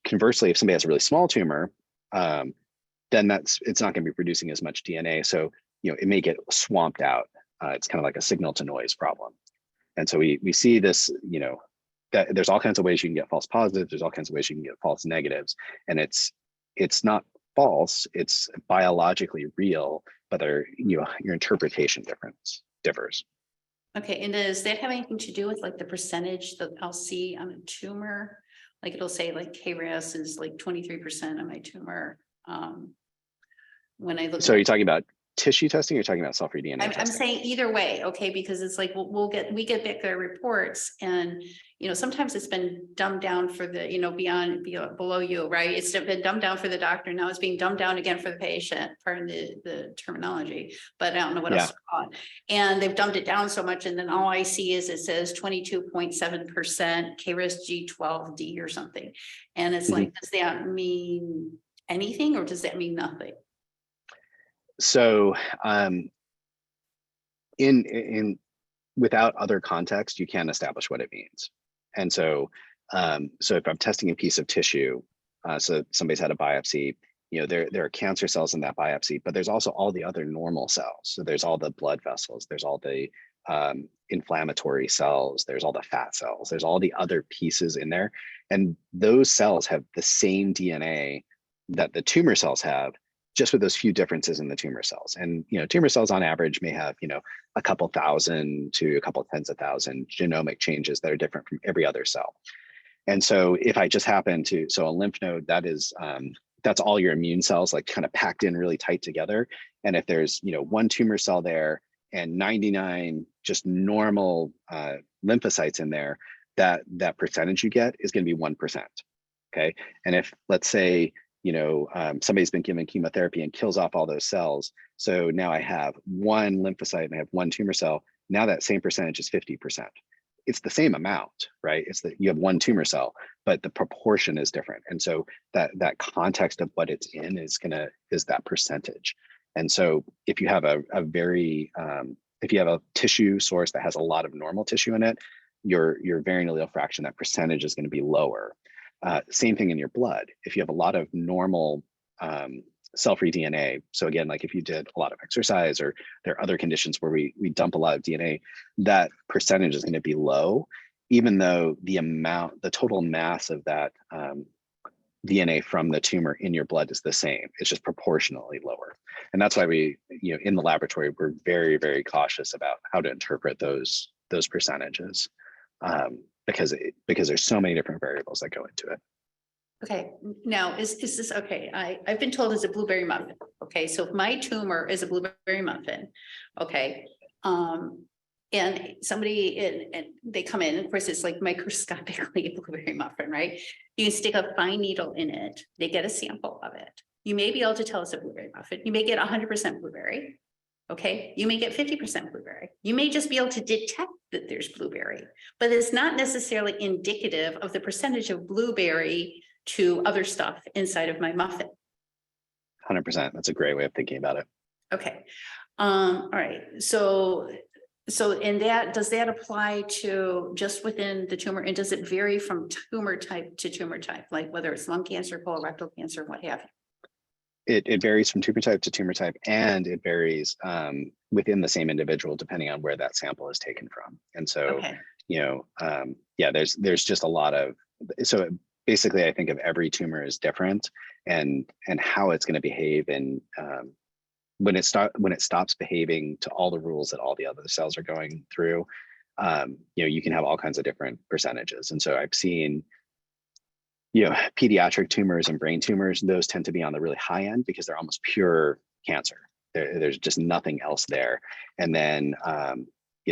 Conversely, if somebody has a really small tumor, then it's not going to be producing as much DNA. So, it may get swamped out. It's kind of like a signal to noise problem. And so we see this, that there's all kinds of ways you can get false positives. There's all kinds of ways you can get false negatives. And it's not false, it's biologically real, but your interpretation differs. Okay, and does that have anything to do with like the percentage that I'll see on a tumor? Like it'll say like KRAS is like 23% of my tumor. When I look So are you talking about tissue testing, or you're talking about cell-free DNA I'm testing? saying either way, okay, because it's like we get back their reports, and sometimes it's been dumbed down for the below you, right? It's been dumbed down for the doctor. Now it's being dumbed down again for the patient. Pardon the terminology, but I don't know what else to call it. And they've dumbed it down so much, and then all I see is it says 22.7% KRAS G12D or something, and it's like, does that mean anything, or does that mean nothing? So in without other context, you can't establish what it means. And so if I'm testing a piece of tissue, so somebody's had a biopsy, there are cancer cells in that biopsy, but there's also all the other normal cells. So there's all the blood vessels, there's all the inflammatory cells, there's all the fat cells, there's all the other pieces in there. And those cells have the same DNA that the tumor cells have, just with those few differences in the tumor cells. And tumor cells on average may have a couple thousand to a couple tens of thousand genomic changes that are different from every other cell. And so if I just happen to, so a lymph node, that's all your immune cells, like kind of packed in really tight together. And if there's one tumor cell there and 99 just normal lymphocytes in there, that percentage you get is going to be 1%. Okay. And if, let's say, somebody's been given chemotherapy and kills off all those cells, so now I have one lymphocyte and I have one tumor cell, now that same percentage is 50%. It's the same amount, right? It's that you have one tumor cell, but the proportion is different. And so that context of what it's in is that percentage. And so if you have if you have a tissue source that has a lot of normal tissue in it, your variant allele fraction, that percentage is going to be lower. Same thing in your blood. If you have a lot of normal cell-free DNA, so again, like if you did a lot of exercise, or there are other conditions where we dump a lot of DNA, that percentage is going to be low, even though the total mass of that DNA from the tumor in your blood is the same. It's just proportionally lower. And that's why we, in the laboratory, we're very, very cautious about how to interpret those percentages. Because there's so many different variables that go into it. Okay, now is this okay? I've been told it's a blueberry muffin. Okay, so if my tumor is a blueberry muffin, okay, and somebody and they come in, of course, it's like microscopically a blueberry muffin, right? You can stick a fine needle in it, they get a sample of it. You may be able to tell it's a blueberry muffin. You may get 100% blueberry. Okay, you may get 50% blueberry. You may just be able to detect that there's blueberry, but it's not necessarily indicative of the percentage of blueberry to other stuff inside of my muffin. 100%. That's a great way of thinking about it. Okay. All right. So in that, does that apply to just within the tumor, and does it vary from tumor type to tumor type, like whether it's lung cancer, colorectal cancer, what have you? It varies from tumor type to tumor type, and it varies within the same individual depending on where that sample is taken from. And so, there's just a lot of, so basically I think of every tumor is different, and how it's going to behave, and when it stops behaving to all the rules that all the other cells are going through, you can have all kinds of different percentages. And so I've seen pediatric tumors and brain tumors, those tend to be on the really high end because they're almost pure cancer. There's just nothing else there. And then,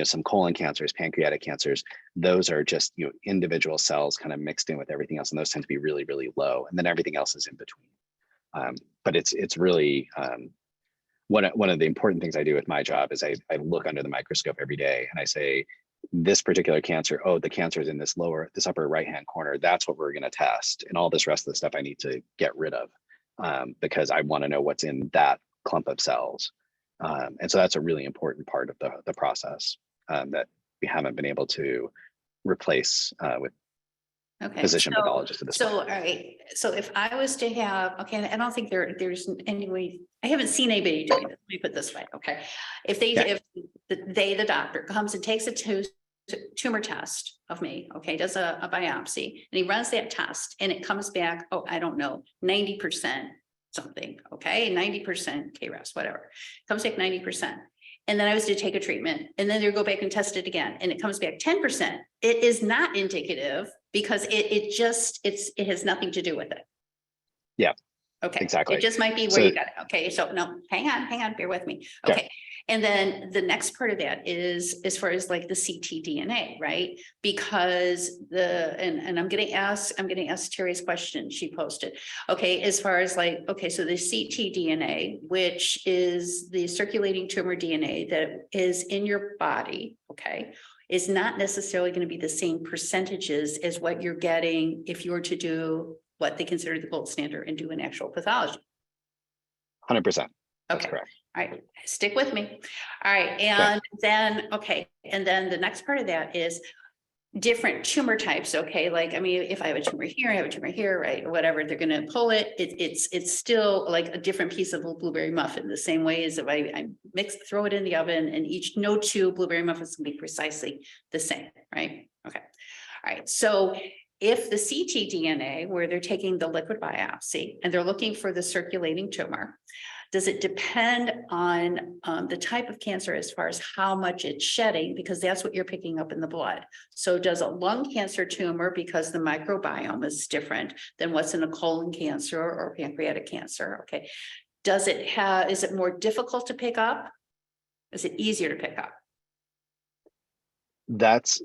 some colon cancers, pancreatic cancers, those are just, individual cells kind of mixed in with everything else. And those tend to be really, really low. And then everything else is in between. But it's really, one of the important things I do with my job is I look under the microscope every day and I say, this particular cancer, oh, the cancer is in this upper right-hand corner. That's what we're going to test. And all this rest of the stuff I need to get rid of because I want to know what's in that clump of cells. And so that's a really important part of the process that we haven't been able to replace with physician pathologists at this point. So, all right. So if I was to have, okay, I don't think there's any way, I haven't seen anybody doing this. Let me put it this way. Okay. If the doctor comes and takes a tumor test of me, okay, does a biopsy and he runs that test and it comes back, oh, I don't know, 90% something, okay, 90% KRAS, whatever, comes back 90%. And then I was to take a treatment and then they go back and test it again and it comes back 10%. It is not indicative because it has nothing to do with it. Yeah. Okay. Exactly. It just might be where you got it. Okay. So no, hang on, bear with me. Okay. And then the next part of that is as far as like the ctDNA, right? Because and I'm gonna ask Terry's question she posted. Okay, as far as like, okay, so the ctDNA, which is the circulating tumor DNA that is in your body, okay, is not necessarily going to be the same percentages as what you're getting if you were to do what they consider the gold standard and do an actual pathology. 100%. That's okay. Correct. All right. Stick with me. All right. And then, okay. And then the next part of that is different tumor types. Okay. Like, I mean, if I have a tumor here, I have a tumor here, right? Whatever, they're going to pull it. It's still like a different piece of a blueberry muffin, the same way as if I throw it in the oven and no two blueberry muffins can be precisely the same. Right. Okay. All right. So if the ctDNA, where they're taking the liquid biopsy and they're looking for the circulating tumor, does it depend on the type of cancer as far as how much it's shedding? Because that's what you're picking up in the blood. So does a lung cancer tumor, because the microbiome is different than what's in a colon cancer or pancreatic cancer? Okay. Is it more difficult to pick up? Is it easier to pick up? That's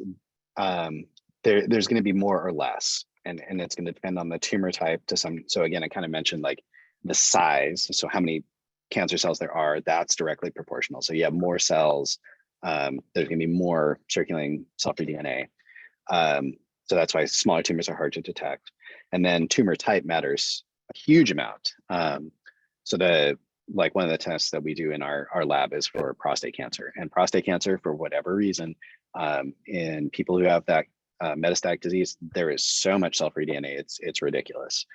there's going to be more or less, and it's going to depend on the tumor type to some. So again, I kind of mentioned like the size. So how many cancer cells there are, that's directly proportional. So you have more cells, there's going to be more circulating cell-free DNA. So that's why smaller tumors are hard to detect. And then tumor type matters a huge amount. So one of the tests that we do in our lab is for prostate cancer. And prostate cancer, for whatever reason, in people who have that metastatic disease, there is so much cell-free DNA, it's ridiculous.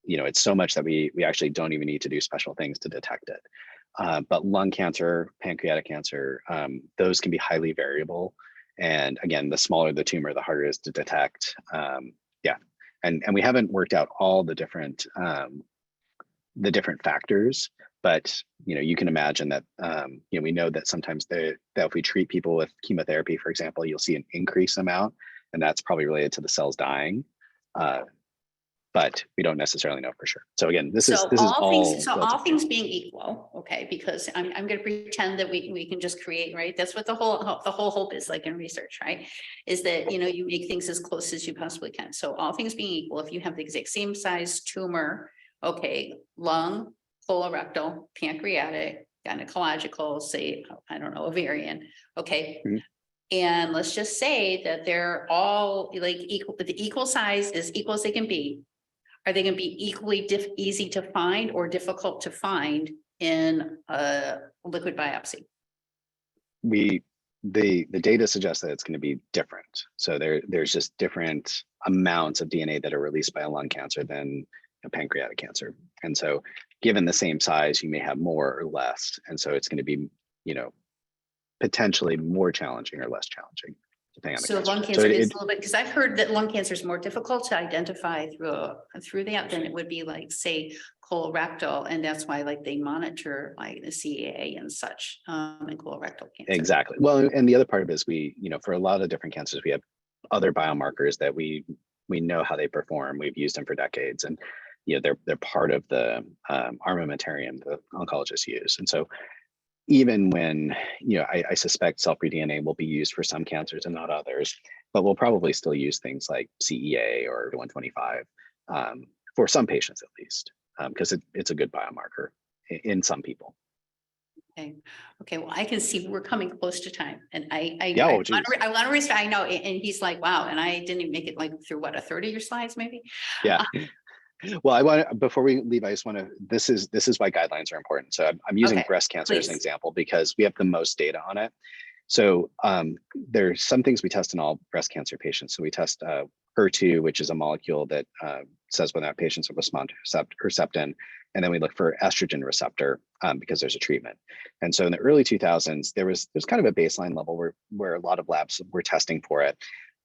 It's so much that we actually don't even need to do special things to detect it. But lung cancer, pancreatic cancer, those can be highly variable. And again, the smaller the tumor, the harder it is to detect. And we haven't worked out all the different factors, but you can imagine that we know that sometimes that if we treat people with chemotherapy, for example, you'll see an increased amount, and that's probably related to the cells dying. But we don't necessarily know for sure. So again, this is all things being equal, okay, because I'm going to pretend that we can just create, right? That's what the whole hope is, like in research, right? Is that you make things as close as you possibly can. So all things being equal, if you have the exact same size tumor, okay, lung, colorectal, pancreatic, gynecological, say, I don't know, ovarian, okay. Mm-hmm. And let's just say that they're all like equal, but the equal size is equal as they can be. Are they going to be equally easy to find or difficult to find in a liquid biopsy? The data suggests that it's going to be different. So there's just different amounts of DNA that are released by a lung cancer than a pancreatic cancer. And so given the same size, you may have more or less. And so it's going to be, potentially more challenging or less challenging. So lung cancer is a little bit, because I've heard that lung cancer is more difficult to identify through that than it would be like, say, colorectal, and that's why like they monitor like the CAA and such in colorectal cancer. Exactly. Well, and the other part of it is for a lot of different cancers, we have other biomarkers that we know how they perform. We've used them for decades, and they're part of the armamentarium the oncologists use. And so even when, I suspect cell-free DNA will be used for some cancers and not others, but we'll probably still use things like CEA or 125 for some patients at least, because it's a good biomarker in some people. Okay, well, I can see we're coming close to time and Yeah, oh, geez. I want to respect, I know, and he's like, wow, and I didn't even make it like through what, a third of your slides maybe? Yeah. Well, I want to, before we leave, I just want to, this is why guidelines are important. So I'm using Okay, breast cancer as an please. example because we have the most data on it. So there's some things we test in all breast cancer patients. So we test HER2, which is a molecule that says whether or not patients will respond to Herceptin. And then we look for estrogen receptor because there's a treatment. And so in the early 2000s, there's kind of a baseline level where a lot of labs were testing for it.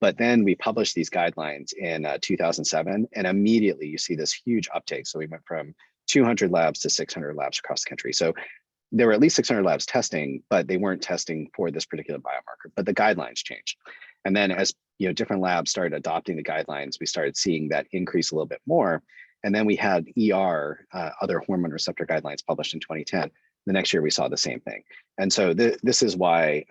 But then we published these guidelines in 2007, and immediately you see this huge uptake. So we went from 200 labs to 600 labs across the country. So there were at least 600 labs testing, but they weren't testing for this particular biomarker, but the guidelines changed. And then as different labs started adopting the guidelines, we started seeing that increase a little bit more. And then we had other hormone receptor guidelines published in 2010. The next year we saw the same thing. And so this is why,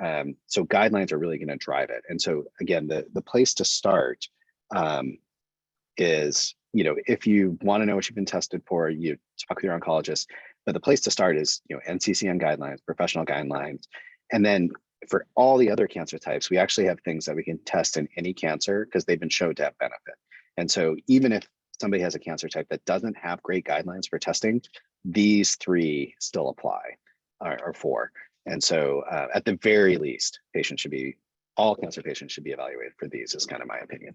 so guidelines are really gonna drive it. And so again, the place to start is, if you wanna know what you've been tested for, you talk with your oncologist, but the place to start is, NCCN guidelines, professional guidelines. And then for all the other cancer types, we actually have things that we can test in any cancer because they've been shown to have benefit. And so even if somebody has a cancer type that doesn't have great guidelines for testing, these three still apply or four. And so at the very least, all cancer patients should be evaluated for these is kind of my opinion.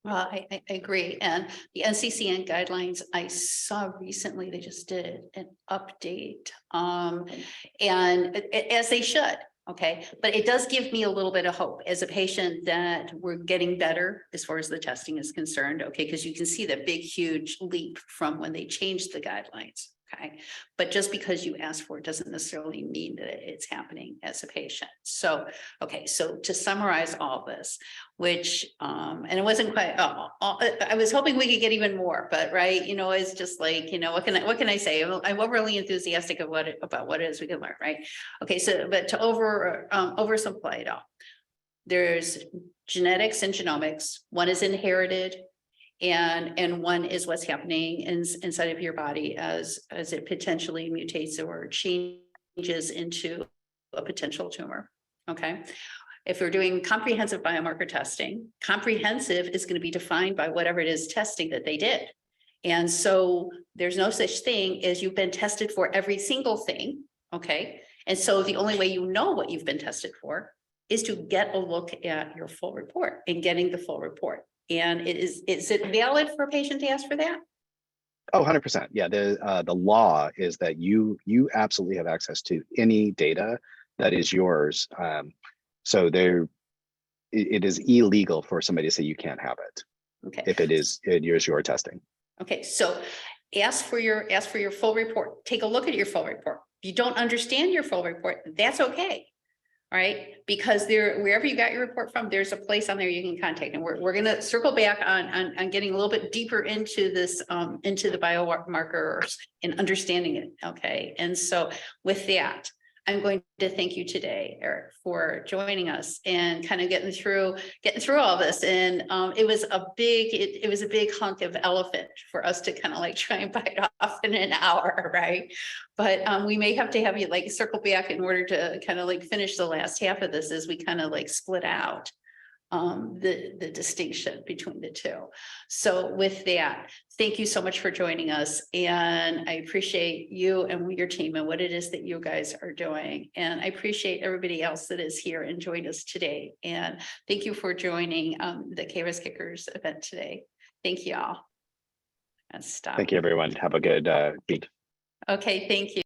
Well, I agree. And the NCCN guidelines I saw recently, they just did an update. And as they should, okay. But it does give me a little bit of hope as a patient that we're getting better as far as the testing is concerned, okay, because you can see the big, huge leap from when they changed the guidelines. Okay, but just because you ask for it doesn't necessarily mean that it's happening as a patient. So, okay, so to summarize all this, which, and it wasn't quite, I was hoping we could get even more, but right, it's just like, what can I say? I'm overly enthusiastic about what it is we can learn, right? Okay, so, but to oversimplify it all, there's genetics and genomics. One is inherited, and one is what's happening inside of your body as it potentially mutates or changes into a potential tumor. Okay. If we're doing comprehensive biomarker testing, comprehensive is going to be defined by whatever it is testing that they did. And so there's no such thing as you've been tested for every single thing. Okay. And so the only way you know what you've been tested for is to get a look at your full report and getting the full report. And is it valid for a patient to ask for that? Oh, 100%. Yeah, the law is that you absolutely have access to any data that is yours. So it is illegal for somebody to say you can't have it. Okay. If it is your testing. Okay, so ask for your full report. Take a look at your full report. If you don't understand your full report, that's okay. All right, because wherever you got your report from, there's a place on there you can contact. And we're going to circle back on getting a little bit deeper into this, into the biomarkers and understanding it. Okay. And so with that, I'm going to thank you today, Eric, for joining us and kind of getting through all this. And it was a big hunk of elephant for us to kind of like try and bite off in an hour, right? But we may have to have you like circle back in order to kind of like finish the last half of this as we kind of like split out the distinction between the two. So with that, thank you so much for joining us. And I appreciate you and your team and what it is that you guys are doing. And I appreciate everybody else that is here and joined us today. And thank you for joining the KRAS Kickers event today. Thank you all. And stop. Thank you, everyone. Have a good week. Okay, thank you.